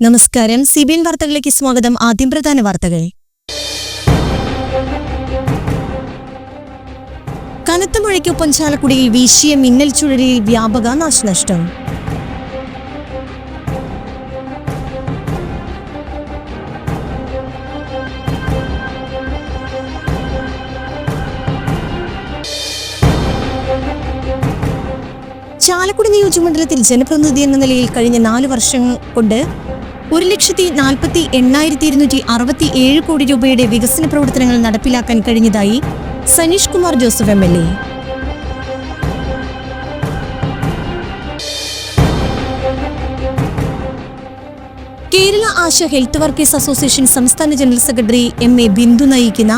നമസ്കാരം. CBN വാർത്തകളിലേക്ക് സ്വാഗതം. ആദ്യം പ്രധാന വാർത്തകൾ. കനത്ത മഴയ്ക്കൊപ്പം ചാലക്കുടിയിൽ വീശിയ മിന്നൽ ചുഴലിയിൽ വ്യാപക നാശനഷ്ടം. ചാലക്കുടി നിയോജകമണ്ഡലത്തിൽ ജനപ്രതിനിധി എന്ന നിലയിൽ കഴിഞ്ഞ 4 വർഷം കൊണ്ട് 1,40,8,267 കോടി രൂപയുടെ വികസന പ്രവർത്തനങ്ങൾ നടപ്പിലാക്കാൻ കഴിഞ്ഞതായി Saneesh Kumar Joseph MLA. Kerala Asha health workers association സംസ്ഥാന ജനറൽ സെക്രട്ടറി MA ബിന്ദു നയിക്കുന്ന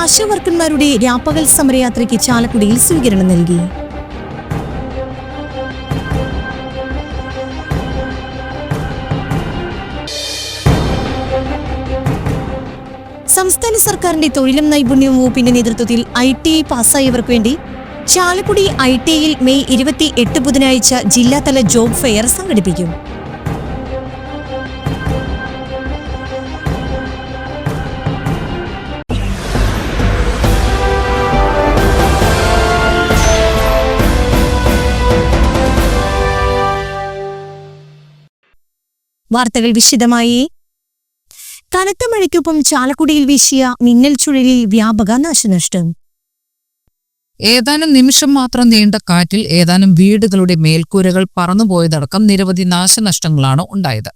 ആശാ വർക്കർമാരുടെ രാപ്പകൽ സമരയാത്രയ്ക്ക് ചാലക്കുടിയിൽ സ്വീകരണം നൽകി. സംസ്ഥാന സർക്കാരിന്റെ തൊഴിലും നൈപുണ്യവും വകുപ്പിന്റെ നേതൃത്വത്തിൽ ITI പാസ്സായവർക്ക് വേണ്ടി ചാലക്കുടി ITIയിൽ മെയ് 28 ബുധനാഴ്ച ജില്ലാതല ജോബ് ഫെയർ സംഘടിപ്പിക്കും. വാർത്തകൾ വിശദമായി. കനത്ത മഴയ്ക്കൊപ്പം ചാലക്കുടിയിൽ വീശിയ മിന്നൽ ചുഴലിയിൽ വ്യാപക നാശനഷ്ടം. ഏതാനും നിമിഷം മാത്രം നീണ്ട കാറ്റിൽ ഏതാനും വീടുകളുടെ മേൽക്കൂരകൾ പറന്നുപോയതടക്കം നിരവധി നാശനഷ്ടങ്ങളാണ് ഉണ്ടായത്.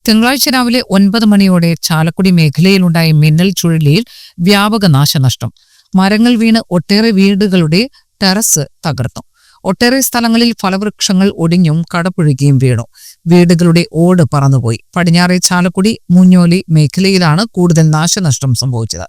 തിങ്കളാഴ്ച രാവിലെ 9 മണിയോടെ ചാലക്കുടി മേഖലയിലുണ്ടായ മിന്നൽ ചുഴലിയിൽ വ്യാപക നാശനഷ്ടം. മരങ്ങൾ വീണ് ഒട്ടേറെ വീടുകളുടെ ടെറസ് തകർന്നു. ഒട്ടേറെ സ്ഥലങ്ങളിൽ ഫലവൃക്ഷങ്ങൾ ഒടിഞ്ഞും കടപുഴുകിയും വീണു. വീടുകളുടെ ഓട് പറന്നുപോയി. പടിഞ്ഞാറെ ചാലക്കുടി മുഞ്ഞോലി മേഖലയിലാണ് കൂടുതൽ നാശനഷ്ടം സംഭവിച്ചത്.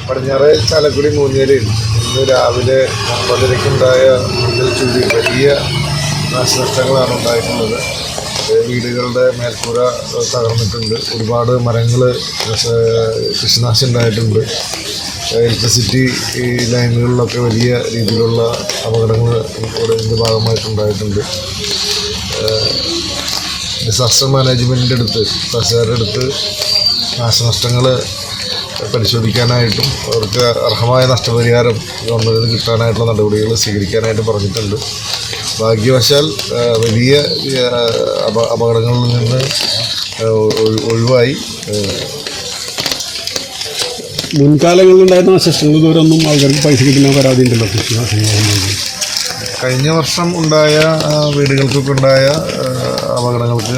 പടിഞ്ഞാറെ ചാലക്കുടി മൂഞ്ഞേരിയിൽ ഇന്ന് രാവിലെ 9:30-ക്കുണ്ടായ മിന്നൽ ചുഴലി വലിയ നാശനഷ്ടങ്ങളാണ് ഉണ്ടായിട്ടുള്ളത്. വീടുകളുടെ മേൽക്കൂര തകർന്നിട്ടുണ്ട്. ഒരുപാട് മരങ്ങൾ കൃഷിനാശം ഉണ്ടായിട്ടുണ്ട്. ഇലക്ട്രിസിറ്റി ലൈനുകളിലൊക്കെ വലിയ രീതിയിലുള്ള അപകടങ്ങൾ ഇതിൻ്റെ ഭാഗമായിട്ടുണ്ടായിട്ടുണ്ട്. ഡിസാസ്റ്റർ മാനേജ്മെൻറ്റിൻ്റെ അടുത്ത് തഹസിൽദാരുടെ അടുത്ത് നാശനഷ്ടങ്ങൾ പരിശോധിക്കാനായിട്ടും അവർക്ക് അർഹമായ നഷ്ടപരിഹാരം ഗവൺമെൻറ്റിന് കിട്ടാനായിട്ടുള്ള നടപടികൾ സ്വീകരിക്കാനായിട്ട് പറഞ്ഞിട്ടുണ്ട്. ഭാഗ്യവശാൽ വലിയ അപകടങ്ങളിൽ നിന്ന് ഒഴിവായി. മുൻകാലങ്ങളിലുണ്ടായിരുന്ന നാശനഷ്ടങ്ങൾ ഇതുവരെയൊന്നും ആൾക്കാർക്ക് പൈസ കിട്ടുന്ന പരാതി ഉണ്ടല്ലോ. കഴിഞ്ഞ വർഷം ഉണ്ടായ വീടുകൾക്കൊക്കെ ഉണ്ടായ അപകടങ്ങൾക്ക്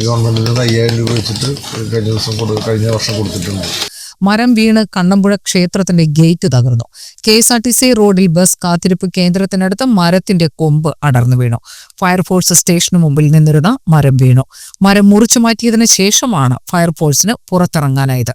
ഗവൺമെൻറ്റിൽ നിന്ന് 5,000 രൂപ വെച്ചിട്ട് കഴിഞ്ഞ വർഷം കൊടുത്തിട്ടുണ്ട്. മരം വീണ് കണ്ണമ്പുഴ ക്ഷേത്രത്തിന്റെ ഗേറ്റ് തകർന്നു. KSRTC റോഡിൽ ബസ് കാത്തിരിപ്പ് കേന്ദ്രത്തിനടുത്ത് മരത്തിന്റെ കൊമ്പ് അടർന്നു വീണു. ഫയർഫോഴ്സ് സ്റ്റേഷന് മുമ്പിൽ നിന്നിരുന്ന മരം വീണു. മരം മുറിച്ചു മാറ്റിയതിനു ശേഷമാണ് ഫയർഫോഴ്സിന് പുറത്തിറങ്ങാനായത്.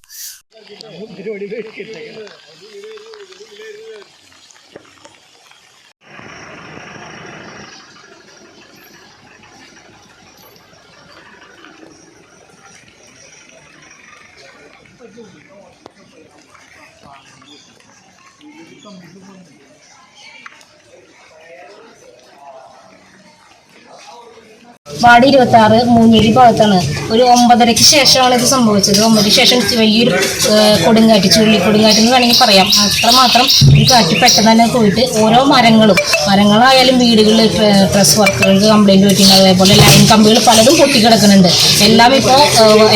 വാർഡ് 26 മൂഞ്ഞേരി ഭാഗത്താണ്. ഒരു 9:30-ക്ക് ശേഷമാണ് ഇത് സംഭവിച്ചത്. 9:00-ക്ക് ശേഷം വലിയൊരു കൊടുങ്കാറ്റ്, ചുഴലിക്കൊടുങ്കാറ്റ് എന്ന് വേണമെങ്കിൽ പറയാം. അത്രമാത്രം ഈ കാറ്റ് പെട്ടെന്ന് തന്നെ പോയിട്ട് ഓരോ മരങ്ങളായാലും വീടുകളിൽ പ്രസ് വർക്കുകൾക്ക് കംപ്ലൈൻറ്റ് പറ്റിയിട്ടുണ്ട്. അതേപോലെ ലൈൻ കമ്പികൾ പലതും പൊട്ടിക്കിടക്കുന്നുണ്ട്. എല്ലാം ഇപ്പോൾ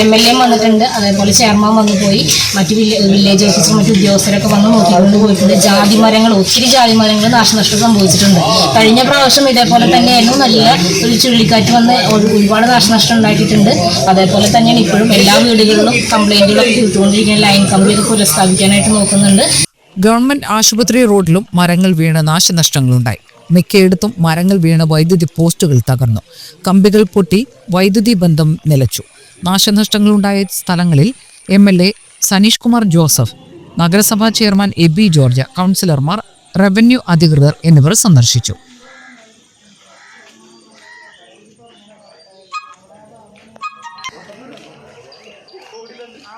MLA വന്നിട്ടുണ്ട്. അതേപോലെ ചെയർമാൻ വന്നു പോയി. മറ്റ് വില്ലേജ് ഓഫീസർ മറ്റു ഉദ്യോഗസ്ഥരൊക്കെ വന്ന് നോക്കിക്കൊണ്ട് പോയിട്ടുണ്ട്. ഒത്തിരി ജാതി മരങ്ങൾ നാശനഷ്ടം സംഭവിച്ചിട്ടുണ്ട്. കഴിഞ്ഞ പ്രാവശ്യം ഇതേപോലെ തന്നെയായിരുന്നു. നല്ല ഒരു ചുഴലിക്കാറ്റ് വന്ന് ഒരുപാട് നാശനഷ്ടം ഉണ്ടാക്കിയിട്ടുണ്ട്. അതേപോലെ തന്നെയാണ് ഇപ്പോഴും എല്ലാ വീടുകളിലും കംപ്ലൈന്റുകളൊക്കെ കിട്ടുകൊണ്ടിരിക്കുന്ന ലൈൻ കമ്പിയൊക്കെ പുനഃസ്ഥാപിക്കാനായിട്ട് നോക്കുന്നുണ്ട്. ഗവൺമെന്റ് ആശുപത്രി റോഡിലും മരങ്ങൾ വീണ് നാശനഷ്ടങ്ങളുണ്ടായി. മിക്കയിടത്തും മരങ്ങൾ വീണ് വൈദ്യുതി പോസ്റ്റുകൾ തകർന്നു. കമ്പികൾ പൊട്ടി വൈദ്യുതി ബന്ധം നിലച്ചു. നാശനഷ്ടങ്ങളുണ്ടായ സ്ഥലങ്ങളിൽ MLA സനീഷ് കുമാർ ജോസഫ്, നഗരസഭാ ചെയർമാൻ എബി ജോർജ്, കൗൺസിലർമാർ, റവന്യൂ അധികൃതർ എന്നിവർ സന്ദർശിച്ചു. ഒരു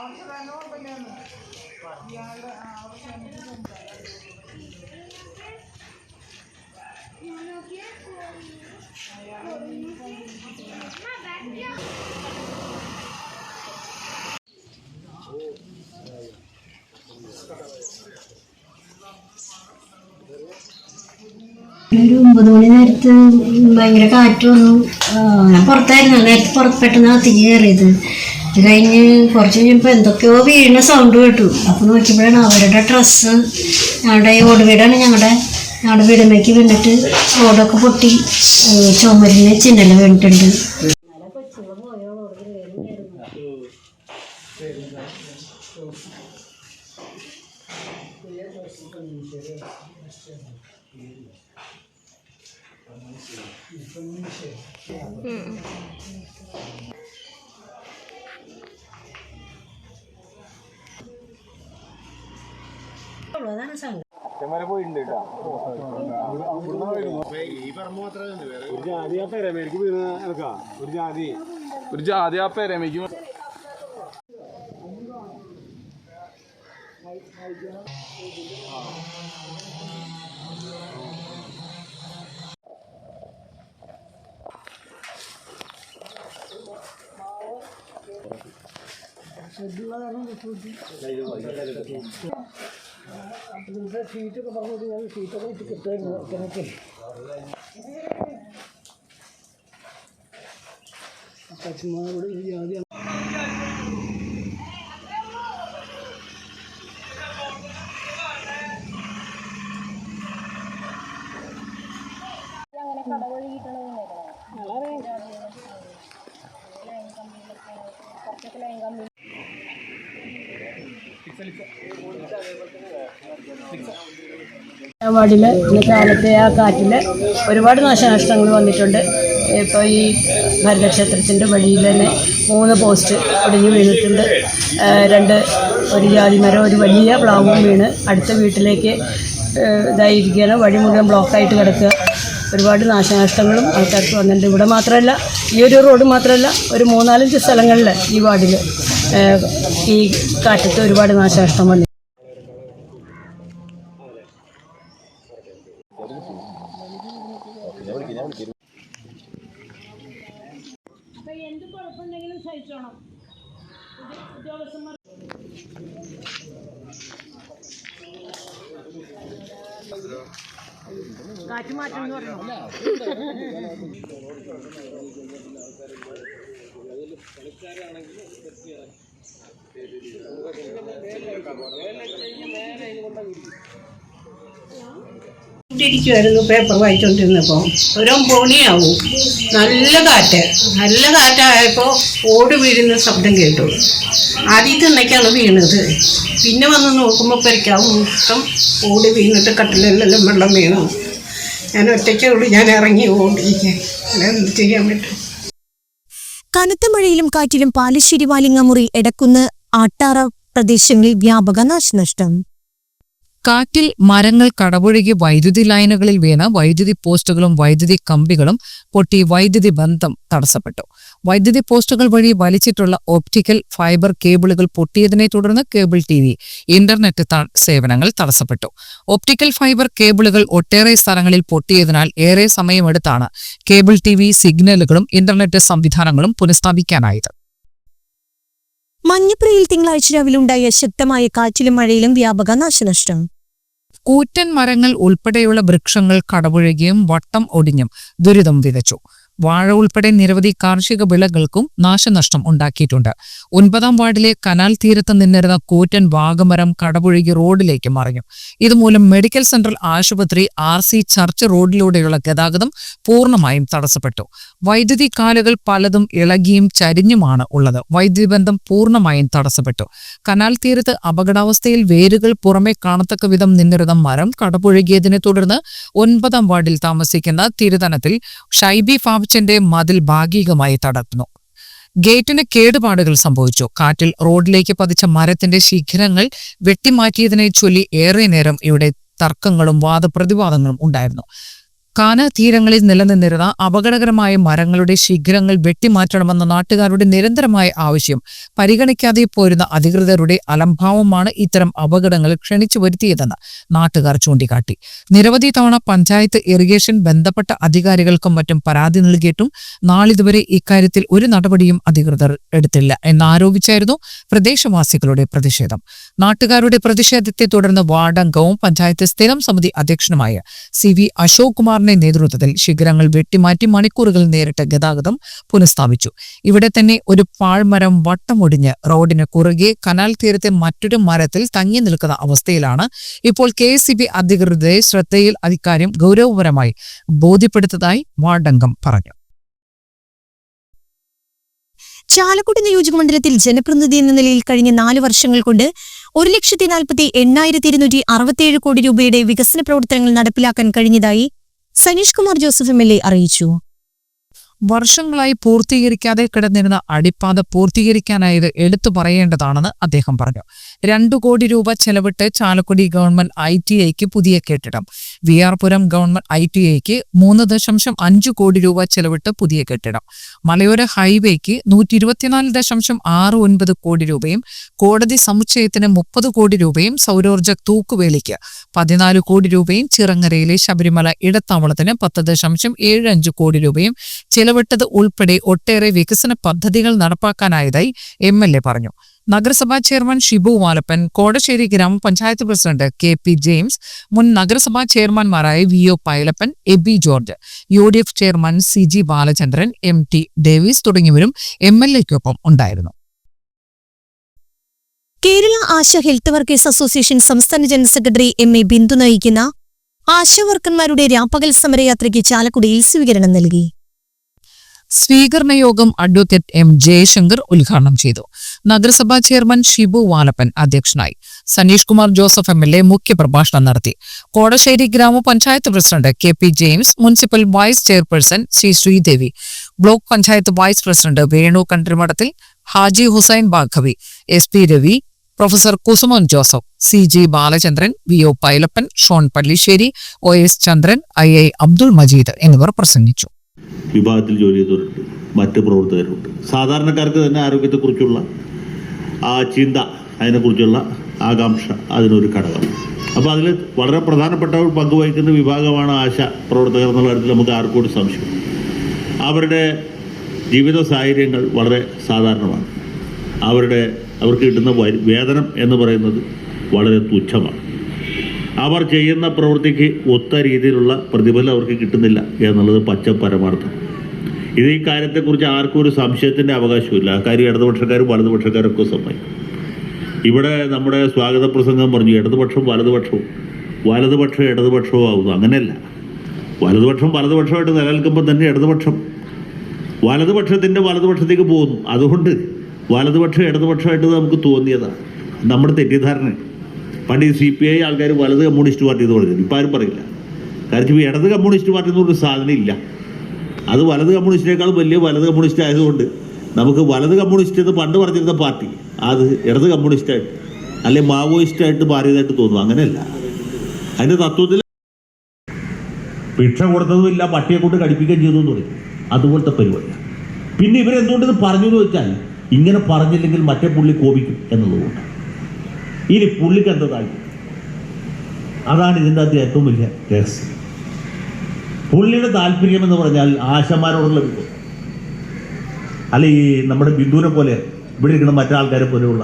9 മണി നേരത്ത് ഭയങ്കര കാറ്റ് വന്നു. ഞാൻ പുറത്തായിരുന്നു. നേരത്തെ പെട്ടെന്ന് അകത്തേക്ക് കയറിയത്. ഇത് കഴിഞ്ഞ് കുറച്ച് കഴിഞ്ഞപ്പോൾ എന്തൊക്കെയോ വീഴുന്ന സൗണ്ട് കേട്ടു. അപ്പോൾ നോക്കിയപ്പോഴാണ് അവരുടെ ഡ്രസ്സ്, ഞങ്ങളുടെ ഓട് വീടാണ്, ഞങ്ങളുടെ വീടമ്മയ്ക്ക് വീണിട്ട് ഓടൊക്കെ പൊട്ടി ചുമരിന് ചിന്നല വീണിട്ടുണ്ട്. ഒരു ജാതി ആ പെരമയ്ക്ക് സീറ്റൊക്കെ പറഞ്ഞു ഞാൻ സീറ്റൊക്കെ ഇട്ട് കിട്ടുമായിരുന്നു. ഒറ്റനൊക്കെ പച്ചമാരോട് ജാതി വാർഡില് ഇന്ന് കാലത്തെ ആ കാറ്റിൽ ഒരുപാട് നാശനഷ്ടങ്ങൾ വന്നിട്ടുണ്ട്. ഇപ്പോൾ ഈ ഭരതക്ഷേത്രത്തിൻ്റെ വഴിയിൽ തന്നെ 3 പോസ്റ്റ് ഒടിഞ്ഞു വീണിട്ടുണ്ട്. ഒരു ജാതിമരം, ഒരു വലിയ പ്ലാവും വീണ് അടുത്ത വീട്ടിലേക്ക് ഇതായിരിക്കുകയാണ്. വഴി മുഴുവൻ ബ്ലോക്കായിട്ട് കിടക്കുക. ഒരുപാട് നാശനഷ്ടങ്ങളും ആൾക്കാർക്ക് വന്നിട്ടുണ്ട്. ഇവിടെ മാത്രമല്ല, ഈ ഒരു റോഡ് മാത്രമല്ല, ഒരു 3-4 സ്ഥലങ്ങളിൽ ഈ വാർഡിൽ ഈ കാറ്റത്ത് ഒരുപാട് നാശനഷ്ടം വന്നു. എന്ത് കുഴപ്പമുണ്ടെങ്കിലും സഹിച്ചോണം. ഉദ്യോഗസ്ഥന്മാർ കാറ്റ് മാറ്റം എന്ന് പറഞ്ഞു. ഇരിക്കുമായിരുന്നു പേപ്പർ വായിച്ചുകൊണ്ടിരുന്നപ്പോൾ ഒരു 9 മണിയാവും. നല്ല കാറ്റായപ്പോൾ ഓട് വീഴുന്ന ശബ്ദം കേട്ടു. ആദ്യം തിണ്ണയ്ക്കാണ് വീണത്. പിന്നെ വന്ന് നോക്കുമ്പോൾ പെരക്കാവും മൊത്തം ഓട് വീണിട്ട് കട്ടിലെല്ലാം വെള്ളം വീണു. ഞാൻ ഒറ്റയ്ക്കുള്ളൂ. ഞാൻ ഇറങ്ങി ഓടിക്കാൻ എന്ത് ചെയ്യാൻ പറ്റും. കനത്ത മഴയിലും കാറ്റിലും പാലശ്ശേരി, വാലിങ്ങമുറി, എടക്കുന്ന്, ആട്ടാറ പ്രദേശങ്ങളിൽ വ്യാപക നാശനഷ്ടം. കാറ്റിൽ മരങ്ങൾ കടപുഴകി വൈദ്യുതി ലൈനുകളിൽ വീണ് വൈദ്യുതി പോസ്റ്റുകളും വൈദ്യുതി കമ്പികളും പൊട്ടി വൈദ്യുതി ബന്ധം തടസ്സപ്പെട്ടു. വൈദ്യുതി പോസ്റ്റുകൾ വഴി വലിച്ചിട്ടുള്ള ഓപ്റ്റിക്കൽ ഫൈബർ കേബിളുകൾ പൊട്ടിയതിനെ തുടർന്ന് കേബിൾ TV, ഇന്റർനെറ്റ് സേവനങ്ങൾ തടസ്സപ്പെട്ടു. ഓപ്റ്റിക്കൽ ഫൈബർ കേബിളുകൾ ഒട്ടേറെ സ്ഥലങ്ങളിൽ പൊട്ടിയതിനാൽ ഏറെ സമയമെടുത്താണ് കേബിൾ TV സിഗ്നലുകളും ഇന്റർനെറ്റ് സംവിധാനങ്ങളും പുനഃസ്ഥാപിക്കാനായത്. മഞ്ഞപ്പുരയിൽ തിങ്കളാഴ്ച രാവിലെ ഉണ്ടായ ശക്തമായ കാറ്റിലും മഴയിലും വ്യാപക നാശനഷ്ടം. കൂറ്റൻ മരങ്ങൾ ഉൾപ്പെടെയുള്ള വൃക്ഷങ്ങൾ കടപുഴകിയും വട്ടം ഒടിഞ്ഞും ദുരിതം വിതച്ചു. വാഴ ഉൾപ്പെടെ നിരവധി കാർഷിക വിളകൾക്കും നാശനഷ്ടം ഉണ്ടാക്കിയിട്ടുണ്ട്. 9-ാം വാർഡിലെ കനാൽ തീരത്ത് നിന്നിരുന്ന കൂറ്റൻ വാഗമരം കടപുഴകി റോഡിലേക്ക് മറിഞ്ഞു. ഇതുമൂലം മെഡിക്കൽ സെൻട്രൽ ആശുപത്രി, RC ചർച്ച് റോഡിലൂടെയുള്ള ഗതാഗതം പൂർണ്ണമായും തടസ്സപ്പെട്ടു. വൈദ്യുതി കാലുകൾ പലതും ഇളകിയും ചരിഞ്ഞുമാണ് ഉള്ളത്. വൈദ്യുതി ബന്ധം പൂർണ്ണമായും തടസ്സപ്പെട്ടു. കനാൽ തീരത്ത് അപകടാവസ്ഥയിൽ വേരുകൾ പുറമെ കാണത്തക്ക വിധം നിന്നിരുന്ന മരം കടപുഴകിയതിനെ തുടർന്ന് 9-ാം വാർഡിൽ താമസിക്കുന്ന തിരുതനത്തിൽ ഷൈബി ഫാബ്ചിന്റെ മതിൽ ഭാഗികമായി തകർന്നു. ഗേറ്റിന് കേടുപാടുകൾ സംഭവിച്ചു. കാറ്റിൽ റോഡിലേക്ക് പതിച്ച മരത്തിന്റെ ശിഖരങ്ങൾ വെട്ടിമാറ്റിയതിനെ ചൊല്ലി ഏറെ നേരം ഇവിടെ തർക്കങ്ങളും വാദപ്രതിവാദങ്ങളും ഉണ്ടായിരുന്നു. കാന തീരങ്ങളിൽ നിലനിന്നിരുന്ന അപകടകരമായ മരങ്ങളുടെ ശിഖരങ്ങൾ വെട്ടിമാറ്റണമെന്ന നാട്ടുകാരുടെ നിരന്തരമായ ആവശ്യം പരിഗണിക്കാതെ പോരുന്ന അധികൃതരുടെ അലംഭാവമാണ് ഇത്തരം അപകടങ്ങൾ ക്ഷണിച്ചു വരുത്തിയതെന്ന് നാട്ടുകാർ ചൂണ്ടിക്കാട്ടി. നിരവധി തവണ പഞ്ചായത്ത് ഇറിഗേഷൻ ബന്ധപ്പെട്ട അധികാരികൾക്കും മറ്റും പരാതി നൽകിയിട്ടും നാളിതുവരെ ഇക്കാര്യത്തിൽ ഒരു നടപടിയും അധികൃതർ എടുത്തില്ല എന്നാരോപിച്ചായിരുന്നു പ്രദേശവാസികളുടെ പ്രതിഷേധം. നാട്ടുകാരുടെ പ്രതിഷേധത്തെ തുടർന്ന് വാർഡംഗവും പഞ്ചായത്ത് സ്ഥിരം സമിതി അധ്യക്ഷനുമായ CV അശോക് കുമാറിന്റെ നേതൃത്വത്തിൽ ശിഖരങ്ങൾ വെട്ടിമാറ്റി മണിക്കൂറുകൾ നേരിട്ട് ഗതാഗതം പുനഃസ്ഥാപിച്ചു. ഇവിടെ തന്നെ ഒരു പാഴ്മരം വട്ടമൊടിഞ്ഞ് റോഡിന് കുറുകെ കനാൽ തീരത്തെ മറ്റൊരു മരത്തിൽ തങ്ങി നിൽക്കുന്ന അവസ്ഥയിലാണ്. ഇപ്പോൾ KSEB അധികൃതരെ ശ്രദ്ധയിൽ ഇക്കാര്യം ഗൗരവപരമായി ബോധ്യപ്പെടുത്തതായി വാർഡംഗം പറഞ്ഞു. ചാലക്കുടി നിയോജകമണ്ഡലത്തിൽ ജനപ്രതിനിധി എന്ന നിലയിൽ കഴിഞ്ഞ 4 വർഷങ്ങൾ കൊണ്ട് 1,48,267 കോടി രൂപയുടെ വികസന പ്രവർത്തനങ്ങൾ നടപ്പിലാക്കാൻ കഴിഞ്ഞതായി സനീഷ് കുമാർ ജോസഫ് MLA അറിയിച്ചു. വർഷങ്ങളായി പൂർത്തീകരിക്കാതെ കിടന്നിരുന്ന അടിപ്പാത പൂർത്തീകരിക്കാനായത് എടുത്തു പറയേണ്ടതാണെന്ന് അദ്ദേഹം പറഞ്ഞു. 2 കോടി രൂപ ചെലവിട്ട് ചാലക്കുടി ഗവൺമെന്റ് ITIക്ക് പുതിയ കെട്ടിടം, VR പുരം ഗവൺമെന്റ് ITIക്ക് 3.5 കോടി രൂപ ചെലവിട്ട് പുതിയ കെട്ടിടം, മലയോര ഹൈവേക്ക് 124.69 കോടി രൂപയും കോടതി സമുച്ചയത്തിന് 30 കോടി രൂപയും സൗരോർജ്ജ തൂക്കുവേലിക്ക് 14 കോടി രൂപയും ചിറങ്ങരയിലെ ശബരിമല ഇടത്താവളത്തിന് 10.75 കോടി രൂപയും ചെലവിട്ടത് ഉൾപ്പെടെ ഒട്ടേറെ വികസന പദ്ധതികൾ നടപ്പാക്കാനായതായി MLA പറഞ്ഞു. നഗരസഭാ chairman Shibu Valappan, Kodassery grama panchayat president KP James, മുൻ നഗരസഭാ ചെയർമാൻമാരായ VO Pailappan, Aby George, UDF chairman CG Balachandran, MT Davis തുടങ്ങിയവരും MLAക്കൊപ്പം ഉണ്ടായിരുന്നു. Kerala Asha health workers association സംസ്ഥാന ജനറൽ സെക്രട്ടറി MA ബിന്ദു നയിക്കുന്ന ആശാവർക്കർമാരുടെ രാപ്പകൽ സമരയാത്രയ്ക്ക് ചാലക്കുടിയിൽ സ്വീകരണം നൽകി. സ്വീകരണ യോഗം അഡ്വക്കേറ്റ് M ജയശങ്കർ ഉദ്ഘാടനം ചെയ്തു. നഗരസഭാ ചെയർമാൻ ഷിബു വാലപ്പൻ അധ്യക്ഷനായി. സനീഷ് കുമാർ ജോസഫ് MLA മുഖ്യപ്രഭാഷണം നടത്തി. Kodassery grama panchayat president KP James, municipal vice chairperson C Sreedevi, block panchayat vice president Venu Kandrimadathil, Haji Hussain Baqavi, SP Ravi, professor Kusuman Joseph, CG Balachandran, VO Pailappan, Shone Pallissery, OS Chandran, II Abdul Majeed എന്നിവർ പ്രസംഗിച്ചു. വിഭാഗത്തിൽ ജോലി ചെയ്തവരുണ്ട്, മറ്റ് പ്രവർത്തകരുണ്ട്. സാധാരണക്കാർക്ക് തന്നെ ആരോഗ്യത്തെക്കുറിച്ചുള്ള ആ ചിന്ത, അതിനെക്കുറിച്ചുള്ള ആകാംക്ഷ അതിനൊരു ഘടകം. അപ്പോൾ അതിൽ വളരെ പ്രധാനപ്പെട്ട ഒരു പങ്ക് വഹിക്കുന്ന വിഭാഗമാണ് ആശ പ്രവർത്തകർ എന്നുള്ള കാര്യത്തിൽ നമുക്ക് ആർക്കും സംശയം. അവരുടെ ജീവിത സാഹചര്യങ്ങൾ വളരെ സാധാരണമാണ്. അവർക്ക് കിട്ടുന്ന വേതനം എന്ന് പറയുന്നത് വളരെ തുച്ഛമാണ്. അവർ ചെയ്യുന്ന പ്രവൃത്തിക്ക് ഒത്ത രീതിയിലുള്ള പ്രതിഫലം അവർക്ക് കിട്ടുന്നില്ല എന്നുള്ളത് പച്ച പരമാർത്ഥം. ഇത് ഈ കാര്യത്തെക്കുറിച്ച് ആർക്കും ഒരു സംശയത്തിൻ്റെ അവകാശമില്ല. ആ കാര്യം ഇടതുപക്ഷക്കാരും വലതുപക്ഷക്കാരൊക്കെ സമ്മതിക്കും. ഇവിടെ നമ്മുടെ സ്വാഗത പ്രസംഗം പറഞ്ഞു ഇടതുപക്ഷവും വലതുപക്ഷവും, വലതുപക്ഷം ഇടതുപക്ഷവും ആവുന്നു. അങ്ങനെയല്ല. വലതുപക്ഷമായിട്ട് നിലനിൽക്കുമ്പോൾ തന്നെ വലതുപക്ഷത്തിൻ്റെ വലതുപക്ഷത്തേക്ക് പോകുന്നു. അതുകൊണ്ട് വലതുപക്ഷം ഇടതുപക്ഷമായിട്ട് നമുക്ക് തോന്നിയതാണ്, നമ്മുടെ തെറ്റിദ്ധാരണ. പണ്ട് ഈ CPI ആൾക്കാർ വലത് കമ്മ്യൂണിസ്റ്റ് പാർട്ടി എന്ന് പറഞ്ഞത് ഇപ്പം ആരും പറയില്ല. കാരണം ഇപ്പോൾ ഇടത് കമ്മ്യൂണിസ്റ്റ് പാർട്ടി എന്നൊരു സാധനം ഇല്ല. അത് വലത് കമ്മ്യൂണിസ്റ്റിനേക്കാളും വലിയ വലത് കമ്മ്യൂണിസ്റ്റ് ആയതുകൊണ്ട് നമുക്ക് വലത് കമ്മ്യൂണിസ്റ്റ് എന്ന് പണ്ട് പറഞ്ഞിരുന്ന പാർട്ടി അത് ഇടത് കമ്മ്യൂണിസ്റ്റായിട്ട് അല്ലെങ്കിൽ മാവോയിസ്റ്റായിട്ട് മാറിയതായിട്ട് തോന്നും. അങ്ങനെയല്ല. അതിൻ്റെ തത്വത്തിൽ ഭിക്ഷ കൊടുത്തതുമില്ല, പട്ടിയെ കൊണ്ട് കടിപ്പിക്കുകയും ചെയ്തു എന്ന് പറയും. അതുപോലത്തെ പരിപാടിയാണ്. പിന്നെ ഇവരെന്തുകൊണ്ടിത് പറഞ്ഞു എന്ന് വെച്ചാൽ ഇങ്ങനെ പറഞ്ഞില്ലെങ്കിൽ മറ്റേ പുള്ളി കോപിക്കും എന്നുള്ളതുകൊണ്ട്. ഇനി പുള്ളിക്ക് എന്തതായി, അതാണ് ഇതിൻ്റെ അകത്ത് ഏറ്റവും വലിയ രഹസ്യം. പുള്ളിയുടെ താല്പര്യം എന്ന് പറഞ്ഞാൽ ആശമാരോടുള്ള വിധം, അല്ല ഈ നമ്മുടെ ബിന്ദുവിനെ പോലെ ഇവിടെ ഇരിക്കുന്ന മറ്റാൾക്കാരെ പോലെയുള്ള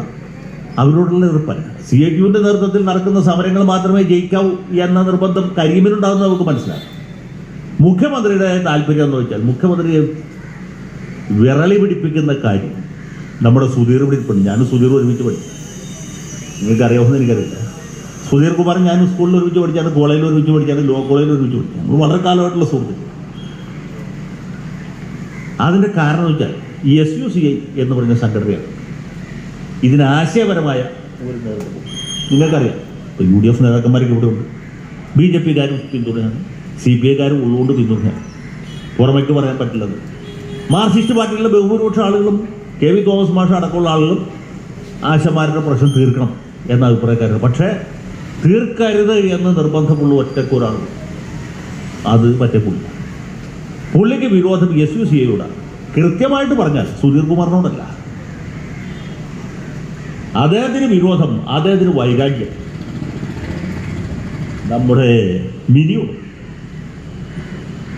അവരോടുള്ള എതിർപ്പല്ല. CIQവിൻ്റെ നേതൃത്വത്തിൽ നടക്കുന്ന സമരങ്ങൾ മാത്രമേ ജയിക്കാവൂ എന്ന നിർബന്ധം കരീമിനുണ്ടാകുന്ന നമുക്ക് മനസ്സിലാക്കാം. മുഖ്യമന്ത്രിയുടെ താല്പര്യം എന്ന് വെച്ചാൽ മുഖ്യമന്ത്രിയെ വിരളി പിടിപ്പിക്കുന്ന കാര്യം നമ്മുടെ സുധീർ പിടിപ്പുണ്ട്. ഞാനും സുധീർ ഒരുമിച്ച് പഠിച്ചു. നിങ്ങൾക്കറിയാവുന്ന എനിക്കറിയില്ല. സുധീർ കുമാർ ഞാൻ സ്കൂളിൽ ഒരുമിച്ച് പഠിച്ചാണ്, കോളേജിൽ ഒരുമിച്ച് പഠിച്ചാണ്, ലോ കോളേജിൽ ഒരുമിച്ച് പഠിച്ചാണ്. നമ്മൾ വളരെ കാലമായിട്ടുള്ള സുഹൃത്തുക്കൾ. അതിൻ്റെ കാരണം വെച്ചാൽ ഈ SUCI എന്ന് പറഞ്ഞ സംഘടനയാണ് ഇതിന് ആശയപരമായ ഒരു നേതൃത്വം. നിങ്ങൾക്കറിയാം, ഇപ്പോൾ UDF നേതാക്കന്മാരൊക്കെ ഇവിടെ ഉണ്ട്. BJPക്കാരും പിന്തുണയാണ്, CPIക്കാരും ഉള്ളുകൊണ്ട് പിന്തുണയാണ്. പുറമേക്ക് പറയാൻ പറ്റില്ലത്. മാർക്സിസ്റ്റ് പാർട്ടിയിലെ ബഹുഭൂരിപക്ഷ ആളുകളും KV തോമസ് മാഷ് അടക്കമുള്ള ആളുകളും ആശമാരുടെ പ്രശ്നം തീർക്കണം എന്ന അഭിപ്രായക്കാരാണ്. പക്ഷേ തീർക്കരുത് എന്ന് നിർബന്ധമുള്ള ഒറ്റക്കൊരാളും അത് മറ്റേ പുള്ളിക്ക് വിരോധം SUCA കൃത്യമായിട്ട് പറഞ്ഞാൽ സുധീർ കുമാറിനോടല്ല. അദ്ദേഹത്തിന് വിരോധം, അദ്ദേഹത്തിന് വൈരാഗ്യം നമ്മുടെ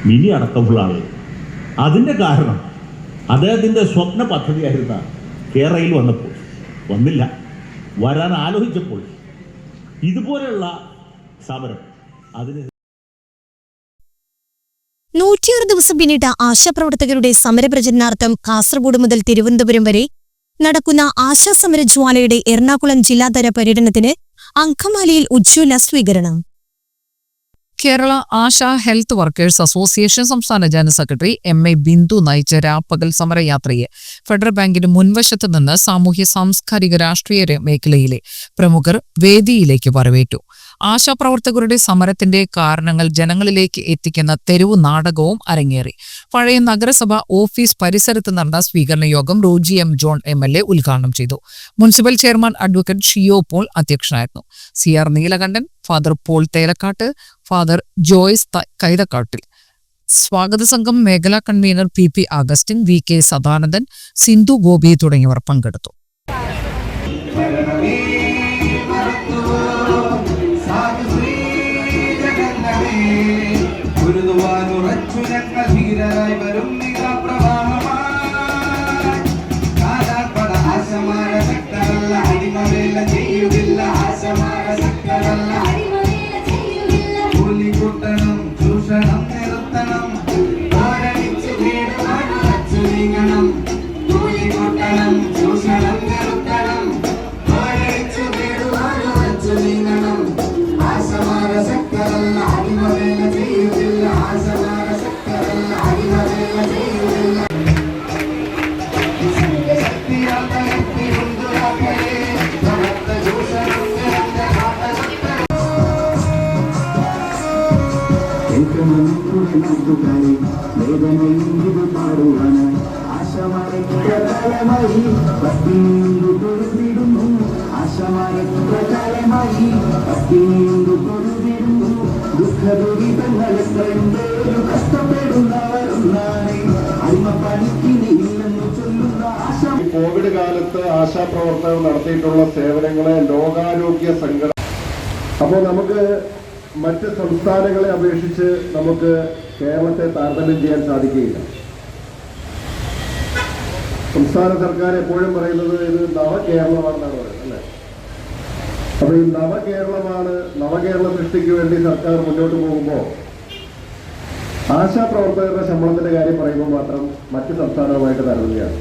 മിനി അടക്കമുള്ള ആളുകൾ. അതിൻ്റെ കാരണം അദ്ദേഹത്തിൻ്റെ സ്വപ്ന പദ്ധതിയായിരുന്ന കേരളയിൽ വന്നില്ല, വരാൻ ആലോചിച്ചപ്പോൾ ഇതുപോലെയുള്ള സമരം അതിന് 106 ദിവസം പിന്നിട്ട ആശാപ്രവർത്തകരുടെ സമരപ്രചരണാർത്ഥം കാസർഗോഡ് മുതൽ തിരുവനന്തപുരം വരെ നടക്കുന്ന ആശാസമര ജ്വാലയുടെ എറണാകുളം ജില്ലാതല പര്യടനത്തിന് അങ്കമാലിയിൽ ഉജ്ജ്വല സ്വീകരണം. Kerala ASHA health workers association സംസ്ഥാന ജനറൽ സെക്രട്ടറി MA ബിന്ദു നയിച്ച രാപ്പകൽ സമരയാത്രയെ ഫെഡറൽ ബാങ്കിന് മുൻവശത്ത് നിന്ന് സാമൂഹ്യ സാംസ്കാരിക രാഷ്ട്രീയ മേഖലയിലെ പ്രമുഖർ വേദിയിലേക്ക് വരവേറ്റു. ആശാപ്രവർത്തകരുടെ സമരത്തിന്റെ കാരണങ്ങൾ ജനങ്ങളിലേക്ക് എത്തിക്കുന്ന തെരുവു നാടകവും അരങ്ങേറി. പഴയ നഗരസഭ ഓഫീസ് പരിസരത്ത് നടന്ന സ്വീകരണ യോഗം റോജി M. ജോൺ MLA ഉദ്ഘാടനം ചെയ്തു. Municipal chairman advocate Shiyo Paul അധ്യക്ഷനായിരുന്നു. CR Neelakandan, father Paul Thelakkattu, father Joyce Kaithakkattil, സ്വാഗത സംഘം മേഖലാ convener PP Augustine, VK Sadanandan, Sindhu Gopi തുടങ്ങിയവർ പങ്കെടുത്തു. കോവിഡ് കാലത്ത് ആശാപ്രവർത്തകർ നടത്തിയിട്ടുള്ള സേവനങ്ങളെ ലോകാരോഗ്യ സംഘടന അപ്പോൾ നമുക്ക് മറ്റ് സംസ്ഥാനങ്ങളെ അപേക്ഷിച്ച് നമുക്ക് കേരളത്തെ താരതമ്യം ചെയ്യാൻ സാധിക്കുകയില്ല. സംസ്ഥാന സർക്കാർ എപ്പോഴും പറയുന്നത് ഇത് നവകേരളമാണെന്നാണ് പറയുന്നത്, അല്ലേ? അപ്പൊ ഈ നവകേരള സൃഷ്ടിക്ക് വേണ്ടി സർക്കാർ മുന്നോട്ട് പോകുമ്പോൾ ആശാപ്രവർത്തകരുടെ ശമ്പളത്തിന്റെ കാര്യം പറയുമ്പോൾ മാത്രം മറ്റ് സംസ്ഥാനവുമായിട്ട് താരതമ്യമാണ്.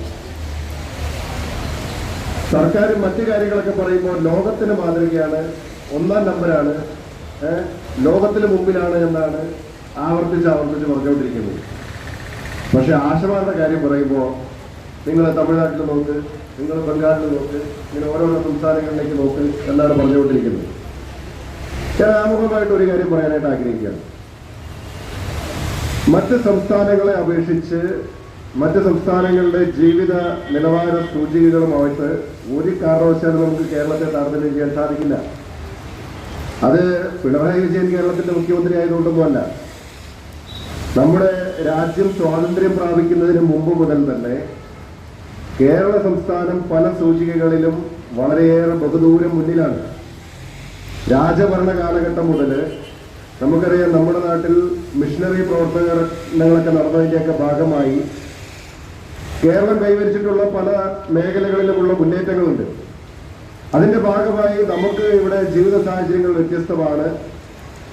സർക്കാർ മറ്റു കാര്യങ്ങളൊക്കെ പറയുമ്പോൾ ലോകത്തിന് മാതൃകയാണ്, 1ാം നമ്പരാണ്, ലോകത്തിന് മുമ്പിലാണ് എന്നാണ് ആവർത്തിച്ച് പറഞ്ഞുകൊണ്ടിരിക്കുന്നത്. പക്ഷെ ആശമാരുടെ കാര്യം പറയുമ്പോൾ നിങ്ങൾ തമിഴ്നാട്ടിൽ നോക്ക്, നിങ്ങൾ ബംഗാളിൽ നോക്ക്, ഇങ്ങനെ ഓരോരോ സംസ്ഥാനങ്ങളിലേക്ക് നോക്ക് എന്നാണ് പറഞ്ഞുകൊണ്ടിരിക്കുന്നത്. ഞാൻ ആമുഖമായിട്ട് ഒരു കാര്യം പറയാനായിട്ട് ആഗ്രഹിക്കുകയാണ്. മറ്റ് സംസ്ഥാനങ്ങളെ അപേക്ഷിച്ച് മറ്റ് സംസ്ഥാനങ്ങളുടെ ജീവിത നിലവാര സൂചികകളുമായിട്ട് ഒരു കാരണവശാലും നമുക്ക് കേരളത്തെ താരതമ്യം ചെയ്യാൻ സാധിക്കില്ല. അത് പിണറായി വിജയൻ കേരളത്തിന്റെ മുഖ്യമന്ത്രി ആയതുകൊണ്ടൊന്നുമല്ല. നമ്മുടെ രാജ്യം സ്വാതന്ത്ര്യം പ്രാപിക്കുന്നതിന് മുമ്പ് മുതൽ തന്നെ കേരള സംസ്ഥാനം പല സൂചികകളിലും വളരെയേറെ ബഹുദൂരം മുന്നിലാണ്. രാജഭരണ കാലഘട്ടം മുതൽ നമുക്കറിയാം, നമ്മുടെ നാട്ടിൽ മിഷണറി പ്രവർത്തനങ്ങളൊക്കെ നടന്നതിൻ്റെയൊക്കെ ഭാഗമായി കേരളം കൈവരിച്ചിട്ടുള്ള പല മേഖലകളിലുമുള്ള മുന്നേറ്റങ്ങളുണ്ട്. അതിൻ്റെ ഭാഗമായി നമുക്ക് ഇവിടെ ജീവിത സാഹചര്യങ്ങൾ വ്യത്യസ്തമാണ്.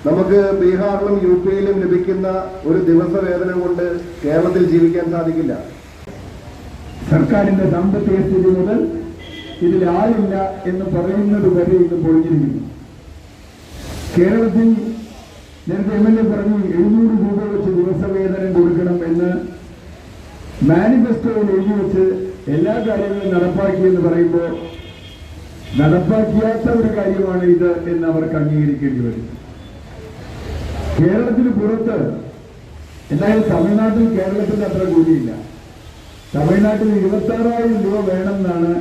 നമുക്ക് ബീഹാറിലും UP-യിലും ലഭിക്കുന്ന ഒരു ദിവസ വേതനം കൊണ്ട് കേരളത്തിൽ ജീവിക്കാൻ സാധിക്കില്ല. സർക്കാരിന്റെ സാമ്പത്തിക സ്ഥിതി മുതൽ ഇതിൽ ആളില്ല എന്ന് പറയുന്നത് വരെ ഇത് പൊളിഞ്ഞിരിക്കുന്നു. കേരളത്തിൽ നേരത്തെ MLA പറഞ്ഞു 700 രൂപ വെച്ച് ദിവസവേതനം കൊടുക്കണം എന്ന് മാനിഫെസ്റ്റോയിൽ എഴുതി വെച്ച് എല്ലാ കാര്യങ്ങളും നടപ്പാക്കിയെന്ന് പറയുമ്പോൾ നടപ്പാക്കിയാത്ത ഒരു കാര്യമാണ് ഇത് എന്ന് അവർക്ക് അംഗീകരിക്കേണ്ടി വരും. കേരളത്തിന് പുറത്ത് എന്തായാലും തമിഴ്നാട്ടിൽ കേരളത്തിന് അത്ര കൂലിയില്ല. തമിഴ്നാട്ടിൽ 26,000 രൂപ വേണമെന്നാണ്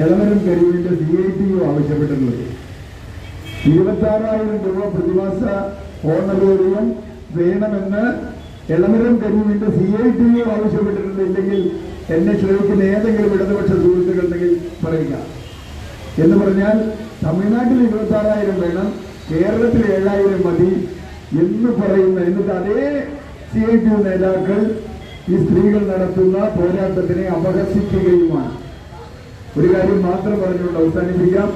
എളമരം കരൂരിന്റെ CITU ആവശ്യപ്പെട്ടിട്ടുള്ളത്. 26,000 രൂപ പ്രതിമാസ ഓണറേറിയം വേണമെന്ന് എളമരം കരീമിന്റെ CITU ആവശ്യപ്പെട്ടിട്ടുണ്ടെങ്കിൽ എന്നെ ശ്രമിക്കുന്ന ഏതെങ്കിലും ഇടതുപക്ഷ സുഹൃത്തുക്കളുണ്ടെങ്കിൽ പറയുക. എന്ന് പറഞ്ഞാൽ തമിഴ്നാട്ടിൽ 26,000 വേണം, കേരളത്തിൽ 7,000 മതി എന്ന് പറയുന്ന, എന്നിട്ട് അതേ CITU നേതാക്കൾ ഈ സ്ത്രീകൾ നടത്തുന്ന പോരാട്ടത്തിനെ അപഹസിക്കുകയുമാണ്. ഒരു കാര്യം മാത്രം പറഞ്ഞുകൊണ്ട് അവസാനിപ്പിക്കാം.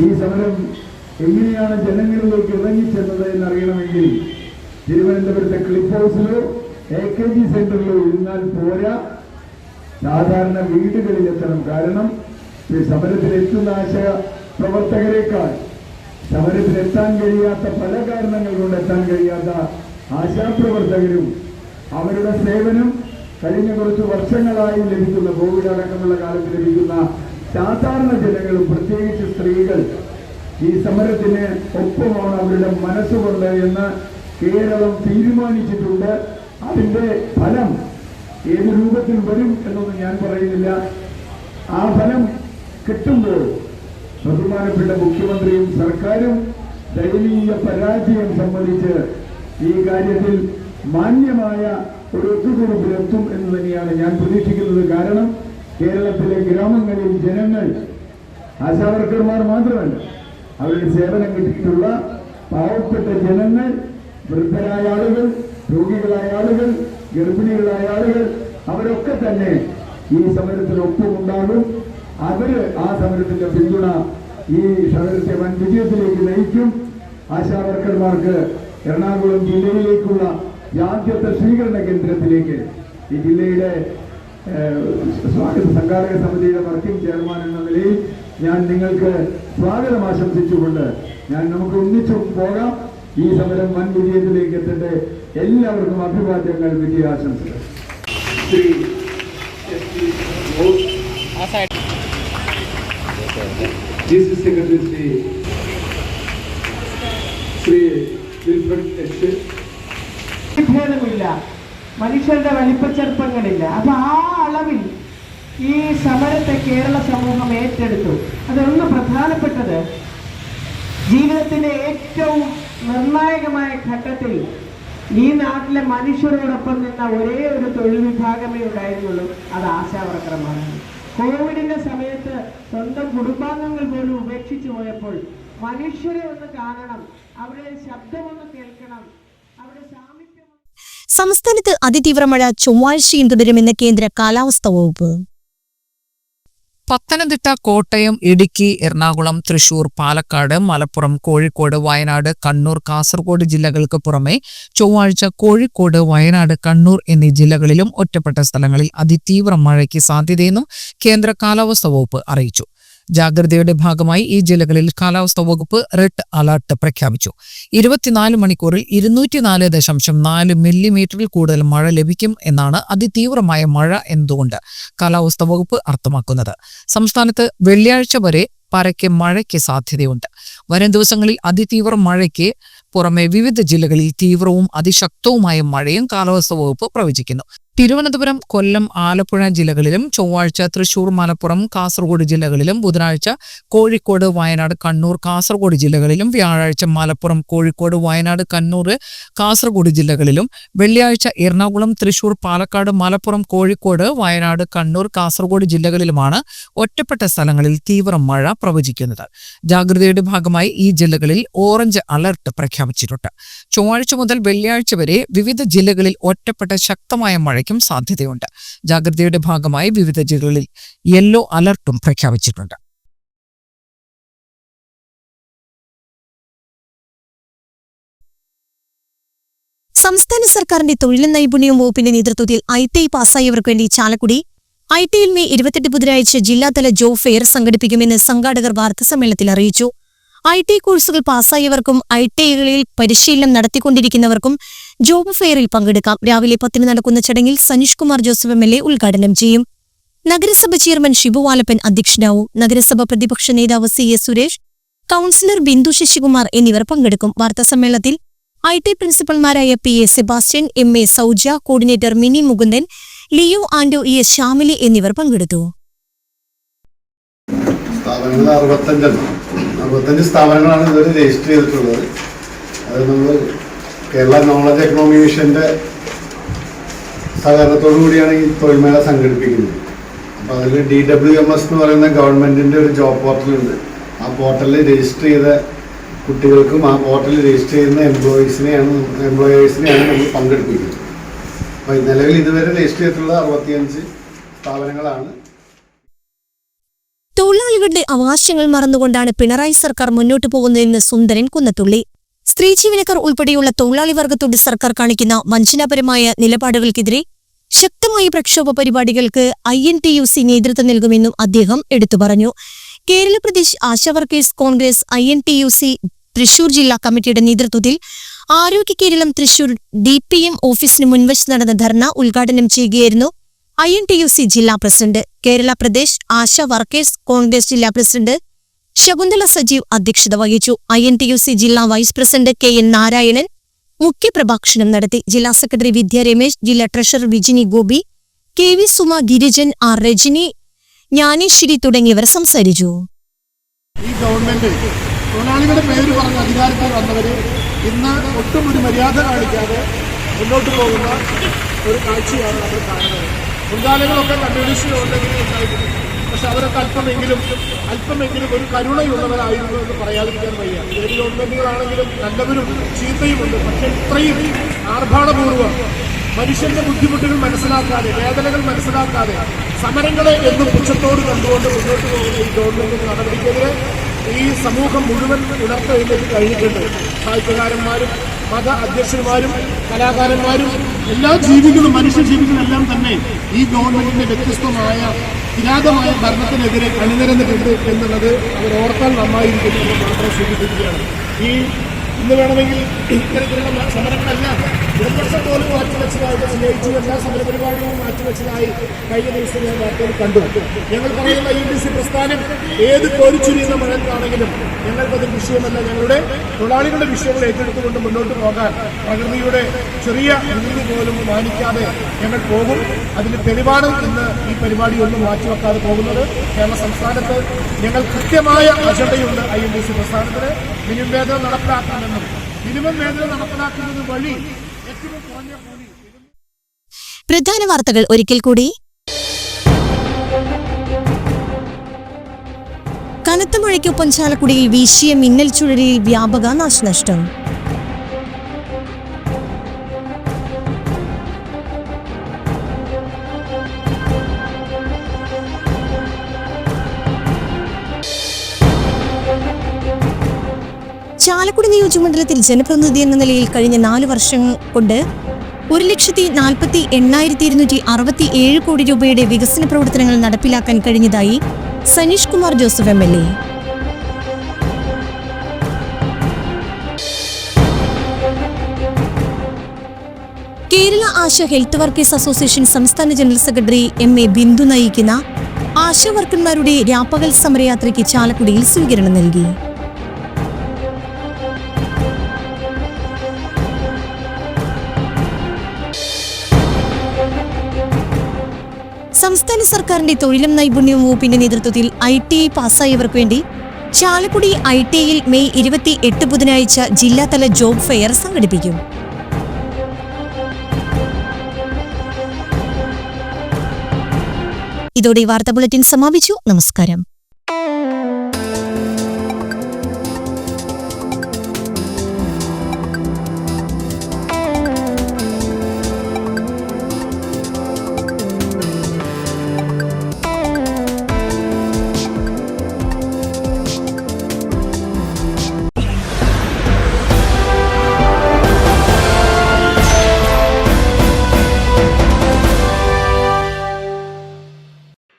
ഈ സമരം എങ്ങനെയാണ് ജനങ്ങളിലേക്ക് ഇറങ്ങിച്ചെന്നത് എന്നറിയണമെങ്കിൽ തിരുവനന്തപുരത്തെ ക്ലിഫ് ഹൗസിലോ AKG സെന്ററിലോ ഇരുന്നാൽ പോരാ, സാധാരണ വീടുകളിലെത്തണം. കാരണം ഈ സമരത്തിലെത്തുന്ന ആശയ പ്രവർത്തകരെക്കാൾ സമരത്തിലെത്താൻ കഴിയാത്ത, പല കാരണങ്ങൾ കൊണ്ട് എത്താൻ കഴിയാത്ത ആശാപ്രവർത്തകരും അവരുടെ സേവനം കഴിഞ്ഞ കുറച്ച് വർഷങ്ങളായി ലഭിക്കുന്ന, കോവിഡ് അടക്കമുള്ള കാലത്ത് ലഭിക്കുന്ന സാധാരണ ജനങ്ങളും പ്രത്യേകിച്ച് സ്ത്രീകൾ ഈ സമരത്തിന് ഒപ്പമാണ് അവരുടെ മനസ്സുകൊണ്ട് എന്ന് കേരളം തീരുമാനിച്ചിട്ടുണ്ട്. അതിന്റെ ഫലം ഏത് രൂപത്തിൽ വരും എന്നൊന്നും ഞാൻ പറയുന്നില്ല. ആ ഫലം കിട്ടുമ്പോൾ ബഹുമാനപ്പെട്ട മുഖ്യമന്ത്രിയും സർക്കാരും ദയനീയ പരാജയം സംബന്ധിച്ച് ഈ കാര്യത്തിൽ മാന്യമായ ഒരു ഒത്തുതീർപ്പിലെത്തും എന്ന് തന്നെയാണ് ഞാൻ പ്രതീക്ഷിക്കുന്നത്. കാരണം കേരളത്തിലെ ഗ്രാമങ്ങളിൽ ജനങ്ങൾ ആശാവർക്കർമാർ മാത്രമല്ല, അവരുടെ സേവനം കിട്ടിയിട്ടുള്ള പാവപ്പെട്ട ജനങ്ങൾ, വൃദ്ധരായ ആളുകൾ, രോഗികളായ ആളുകൾ, ഗർഭിണികളായ ആളുകൾ, അവരൊക്കെ തന്നെ ഈ സമരത്തിനൊപ്പമുണ്ടാകും. അവര് ആ സമരത്തിന്റെ പിന്തുണ ഈ സമരത്തെ വൻ വിജയത്തിലേക്ക് നയിക്കും. ആശാവർക്കർമാർക്ക് എറണാകുളം ജില്ലയിലേക്കുള്ള ആദ്യത്തെ സ്വീകരണ കേന്ദ്രത്തിലേക്ക് ഈ ജില്ലയുടെ സ്വാഗത സംഘാടക സമിതിയുടെ വർക്കിംഗ് ചെയർമാൻ എന്ന നിലയിൽ ഞാൻ നിങ്ങൾക്ക് സ്വാഗതം ആശംസിച്ചുകൊണ്ട് നമുക്ക് ഒന്നിച്ചു പോകാം. ഈ സമരം വൻ വിജയത്തിലേക്ക് എത്തട്ടെ. എല്ലാവർക്കും അഭിവാദ്യങ്ങൾ, വിജയാശംസകൾ. ഭേദമില്ല, മനുഷ്യരുടെ വലിപ്പച്ചെറുപ്പങ്ങളില്ല. അപ്പൊ ആ അളവിൽ ഈ സമരത്തെ കേരള സമൂഹം ഏറ്റെടുത്തു. അതൊന്ന് പ്രധാനപ്പെട്ടത്, ജീവിതത്തിന്റെ ഏറ്റവും നിർണായകമായ ഘട്ടത്തിൽ ഈ നാട്ടിലെ മനുഷ്യരോടൊപ്പം നിന്ന ഒരേ ഒരു തൊഴിൽ വിഭാഗമേ ഉണ്ടായിരുന്നുള്ളൂ, അത് ആശാവർക്കർമാരാണ്. കോവിഡിന്റെ സമയത്ത് സ്വന്തം കുടുംബാംഗങ്ങൾ പോലും ഉപേക്ഷിച്ചു പോയപ്പോൾ മനുഷ്യരെ ഒന്ന് കാണണം, അവരുടെ ശബ്ദമൊന്ന് കേൾക്കണം, അവരുടെ സാമീപ്യം. സംസ്ഥാനത്ത് അതിതീവ്ര മഴ ചൊവ്വാഴ്ചയും തുടരുമെന്ന് കേന്ദ്ര കാലാവസ്ഥാ വകുപ്പ്. പത്തനംതിട്ട, കോട്ടയം, ഇടുക്കി, എറണാകുളം, തൃശൂർ, പാലക്കാട്, മലപ്പുറം, കോഴിക്കോട്, വയനാട്, കണ്ണൂർ, കാസർഗോഡ് ജില്ലകൾക്ക് പുറമെ ചൊവ്വാഴ്ച കോഴിക്കോട്, വയനാട്, കണ്ണൂർ എന്നീ ജില്ലകളിലും ഒറ്റപ്പെട്ട സ്ഥലങ്ങളിൽ അതിതീവ്ര മഴയ്ക്ക് സാധ്യതയെന്നും കേന്ദ്ര കാലാവസ്ഥാ വകുപ്പ് അറിയിച്ചു. ജാഗ്രതയുടെ ഭാഗമായി ഈ ജില്ലകളിൽ കാലാവസ്ഥാ വകുപ്പ് റെഡ് അലർട്ട് പ്രഖ്യാപിച്ചു. 24 മണിക്കൂറിൽ 204.4 മില്ലിമീറ്ററിൽ കൂടുതൽ മഴ ലഭിക്കും എന്നാണ് അതിതീവ്രമായ മഴ എന്നതുകൊണ്ട് കാലാവസ്ഥാ വകുപ്പ് അർത്ഥമാക്കുന്നത്. സംസ്ഥാനത്ത് വെള്ളിയാഴ്ച വരെ പരക്കെ മഴയ്ക്ക് സാധ്യതയുണ്ട്. വരും ദിവസങ്ങളിൽ അതിതീവ്ര മഴയ്ക്ക് പുറമെ വിവിധ ജില്ലകളിൽ തീവ്രവും അതിശക്തവുമായ മഴയും കാലാവസ്ഥാ വകുപ്പ് പ്രവചിക്കുന്നു. തിരുവനന്തപുരം, കൊല്ലം, ആലപ്പുഴ ജില്ലകളിലും ചൊവ്വാഴ്ച തൃശൂർ, മലപ്പുറം, കാസർഗോഡ് ജില്ലകളിലും ബുധനാഴ്ച കോഴിക്കോട്, വയനാട്, കണ്ണൂർ, കാസർഗോഡ് ജില്ലകളിലും വ്യാഴാഴ്ച മലപ്പുറം, കോഴിക്കോട്, വയനാട്, കണ്ണൂർ, കാസർഗോഡ് ജില്ലകളിലും വെള്ളിയാഴ്ച എറണാകുളം, തൃശൂർ, പാലക്കാട്, മലപ്പുറം, കോഴിക്കോട്, വയനാട്, കണ്ണൂർ, കാസർഗോഡ് ജില്ലകളിലുമാണ് ഒറ്റപ്പെട്ട സ്ഥലങ്ങളിൽ തീവ്ര മഴ പ്രവചിക്കുന്നത്. ജാഗ്രതയുടെ ഭാഗമായി ഈ ജില്ലകളിൽ ഓറഞ്ച് അലർട്ട് പ്രഖ്യാപിച്ചിട്ടുണ്ട്. ചൊവ്വാഴ്ച മുതൽ വെള്ളിയാഴ്ച വരെ വിവിധ ജില്ലകളിൽ ഒറ്റപ്പെട്ട ശക്തമായ മഴയ്ക്കും സാധ്യതയുണ്ട്. ജാഗ്രതയുടെ ഭാഗമായി വിവിധ ജില്ലകളിൽ യെല്ലോ അലർട്ടും പ്രഖ്യാപിച്ചിട്ടുണ്ട്. സംസ്ഥാന സർക്കാരിന്റെ തൊഴിൽ നൈപുണ്യം വകുപ്പിന്റെ നേതൃത്വത്തിൽ ITI പാസ്സായവർക്ക് വേണ്ടി ചാലക്കുടി ITIയിൽ മെയ് 28 ബുധനാഴ്ച ജില്ലാതല ജോബ് ഫെയർ സംഘടിപ്പിക്കുമെന്ന് സംഘാടകർ വാർത്താസമ്മേളനത്തിൽ അറിയിച്ചു. ITI കോഴ്സുകൾ പാസ്സായവർക്കും ITIകളിൽ പരിശീലനം നടത്തിക്കൊണ്ടിരിക്കുന്നവർക്കും ജോബ് ഫെയറിൽ പങ്കെടുക്കാം. രാവിലെ 10 നടക്കുന്ന ചടങ്ങിൽ സനീഷ് കുമാർ ജോസഫ് MLA ഉദ്ഘാടനം ചെയ്യും. നഗരസഭ ചെയർമാൻ ഷിബു വാലപ്പൻ അധ്യക്ഷനാവും. നഗരസഭ പ്രതിപക്ഷ നേതാവ് CA സുരേഷ്, കൌൺസിലർ ബിന്ദു ശശികുമാർ എന്നിവർ പങ്കെടുക്കും. വാർത്താസമ്മേളനത്തിൽ ITI പ്രിൻസിപ്പൽമാരായ PA Sebastian, MA Sauja, coordinator Mini Mukundan, Leo Ando, ES Shyamili എന്നിവർ പങ്കെടുത്തു. 65 സ്ഥാപനങ്ങളാണ് ഇതുവരെ രജിസ്റ്റർ ചെയ്തിട്ടുള്ളത്. അത് നമ്മൾ കേരള നോളജ് എക്കണോമി മിഷൻ്റെ സഹകരണത്തോടു കൂടിയാണ് ഈ തൊഴിൽമേള സംഘടിപ്പിക്കുന്നത്. അപ്പോൾ അതിൽ DWMS എന്ന് പറയുന്ന ഗവൺമെൻറ്റിൻ്റെ ഒരു ജോബ് പോർട്ടലുണ്ട്. ആ പോർട്ടലിൽ രജിസ്റ്റർ ചെയ്ത കുട്ടികൾക്കും ആ പോർട്ടലിൽ രജിസ്റ്റർ ചെയ്യുന്ന എംപ്ലോയേഴ്സിനെയാണ് നമ്മൾ പങ്കെടുപ്പിക്കുന്നത്. അപ്പോൾ നിലവിൽ ഇതുവരെ രജിസ്റ്റർ ചെയ്തിട്ടുള്ള 65 സ്ഥാപനങ്ങളാണ്. തൊഴിലാളികളുടെ അവകാശങ്ങൾ മറന്നുകൊണ്ടാണ് പിണറായി സർക്കാർ മുന്നോട്ടു പോകുന്നതെന്ന് സുന്ദരൻ കുന്നത്തുള്ളി. സ്ത്രീ ജീവനക്കാർ ഉൾപ്പെടെയുള്ള തൊഴിലാളി വർഗത്തോട് സർക്കാർ കാണിക്കുന്ന വഞ്ചനാപരമായ നിലപാടുകൾക്കെതിരെ ശക്തമായ പ്രക്ഷോഭ പരിപാടികൾക്ക് INTUC നേതൃത്വം നൽകുമെന്നും അദ്ദേഹം എടുത്തു പറഞ്ഞു. കേരള പ്രദേശ് ആശാ വർക്കേഴ്സ് കോൺഗ്രസ് INTUC തൃശൂർ ജില്ലാ കമ്മിറ്റിയുടെ നേതൃത്വത്തിൽ ആരോഗ്യ കേരളം തൃശൂർ DPM ഓഫീസിന് മുൻവശത്ത് നടന്ന ധർണ ഉദ്ഘാടനം ചെയ്യുകയായിരുന്നു INTUC ജില്ലാ പ്രസിഡന്റ്. കേരള പ്രദേശ് ആശാ വർക്കേഴ്സ് കോൺഗ്രസ് ജില്ലാ പ്രസിഡന്റ് ശകുന്തള സജീവ് അധ്യക്ഷത വഹിച്ചു. INTUC ജില്ലാ വൈസ് പ്രസിഡന്റ് KN നാരായണൻ മുഖ്യപ്രഭാഷണം നടത്തി. ജില്ലാ സെക്രട്ടറി വിദ്യ രമേശ്, ജില്ലാ treasurer Vijini Gopi, KV Suma, Girijan, R Rajani, Jnaneshwari തുടങ്ങിയവർ സംസാരിച്ചു. ഈ ഗവൺമെന്റ് തൊഴിലാളികളുടെ പേര് പറഞ്ഞ അധികാരത്തിൽ വന്നവർ ഇന്ന് ഒട്ടും ഒരു മര്യാദ കാണിക്കാതെ മുന്നോട്ട് പോകുന്ന ഒരു കാഴ്ചയാണ് നമ്മൾ കാണുന്നത്. മുൻകാലങ്ങളൊക്കെ കമ്മ്യൂണിസ്റ്റ് ഗവൺമെന്റുകൾ ഉണ്ടായിരുന്നു. പക്ഷെ അവരൊക്കെ അല്പമെങ്കിലും ഒരു കരുണയുള്ളവരായിരുന്നു എന്ന് പറയാതിരിക്കാൻ വയ്യ. ഏത് ഗവൺമെന്റുകളാണെങ്കിലും നല്ലവരും ചീത്തയുമുണ്ട്. പക്ഷെ ഇത്രയും ആർഭാടപൂർവ്വം മനുഷ്യന്റെ ബുദ്ധിമുട്ടുകൾ മനസ്സിലാക്കാതെ, വേദനകൾ മനസ്സിലാക്കാതെ, സമരങ്ങളെ എന്നും പുച്ഛത്തോട് കണ്ടുകൊണ്ട് മുന്നോട്ട് പോകുന്ന ഈ ഗവൺമെന്റിന്റെ നടപടിക്കെതിരെ ഈ സമൂഹം മുഴുവൻ ഉണർത്തെഴുന്നേറ്റ് കഴിഞ്ഞിട്ടുണ്ട്. സാഹിത്യകാരന്മാരും മത അധ്യക്ഷന്മാരും കലാകാരന്മാരും എല്ലാ ജീവികളും മനുഷ്യജീവികളെല്ലാം തന്നെ ഈ ഗവൺമെന്റിന്റെ വ്യത്യസ്തമായ കിരാതമായ ഭരണത്തിനെതിരെ അണിനിരന്നിട്ടുണ്ട് എന്നുള്ളത് അവർ ഓർത്താൽ നന്നായിരിക്കും എന്ന് മാത്രം സൂചിപ്പിക്കുകയാണ്. ഇന്ന് വേണമെങ്കിൽ ഇത്തരത്തിലുള്ള സമരങ്ങളെല്ലാം ഇടതുപക്ഷം പോലും മാറ്റിവെച്ചതായിട്ട് സ്നേഹിച്ചു എല്ലാ സമരപരിപാടികളും മാറ്റിവെച്ചതായി കഴിഞ്ഞ ദിവസം ഞാൻ വാർത്തയിൽ കണ്ടു. ഞങ്ങൾ പറയുന്ന INTUC പ്രസ്ഥാനം ഏത് കോരിച്ചൊരിയുന്ന മഴക്കാണെങ്കിലും ഞങ്ങൾക്കത് വിഷയമല്ല. ഞങ്ങളുടെ തൊഴിലാളികളുടെ വിഷയങ്ങൾ ഏറ്റെടുത്തുകൊണ്ട് മുന്നോട്ട് പോകാൻ പ്രകൃതിയുടെ ചെറിയ രീതി പോലും മാനിക്കാതെ ഞങ്ങൾ പോകും. അതിന് തെളിവാണ് ഇന്ന് ഈ പരിപാടി ഒന്നും മാറ്റിവെക്കാതെ പോകുന്നത്. കേരള സംസ്ഥാനത്ത് ഞങ്ങൾ കൃത്യമായ അജണ്ടയുണ്ട്. INTUC പ്രസ്ഥാനത്തിന് മിനിമം വേതനം നടപ്പിലാക്കണമെന്നും മിനിമം വേതനം നടപ്പിലാക്കുന്നത് വഴി ഏറ്റവും കുറഞ്ഞ കൂലി. പ്രധാന വാർത്തകൾ ഒരിക്കൽ കൂടി. കനത്ത മഴയ്ക്കൊപ്പം ചാലക്കുടിയിൽ വീശിയ മിന്നൽ ചുഴലിയിൽ വ്യാപക നാശനഷ്ടം. ചാലക്കുടി നിയോജകമണ്ഡലത്തിൽ ജനപ്രതിനിധി എന്ന നിലയിൽ കഴിഞ്ഞ 4 വർഷം കൊണ്ട് 1,40,8,267 കോടി രൂപയുടെ വികസന പ്രവർത്തനങ്ങൾ നടപ്പിലാക്കാൻ കഴിഞ്ഞതായി Saneesh Kumar Joseph MLA. Kerala Asha health workers association സംസ്ഥാന ജനറൽ സെക്രട്ടറി MA ബിന്ദു നയിക്കുന്ന ആശാ വർക്കർമാരുടെ രാപ്പകൽ സമരയാത്രയ്ക്ക് ചാലക്കുടിയിൽ സ്വീകരണം നൽകി. സംസ്ഥാന സർക്കാരിന്റെ തൊഴിലും നൈപുണ്യവും വകുപ്പിന്റെ നേതൃത്വത്തിൽ ITI പാസ്സായവർക്ക് വേണ്ടി ചാലക്കുടി ITIയിൽ മെയ് 28 ബുധനാഴ്ച ജില്ലാതല ജോബ് ഫെയർ സംഘടിപ്പിക്കും. ഇതോടെ വാർത്താ ബുള്ളറ്റിൻ സമാപിച്ചു. നമസ്കാരം.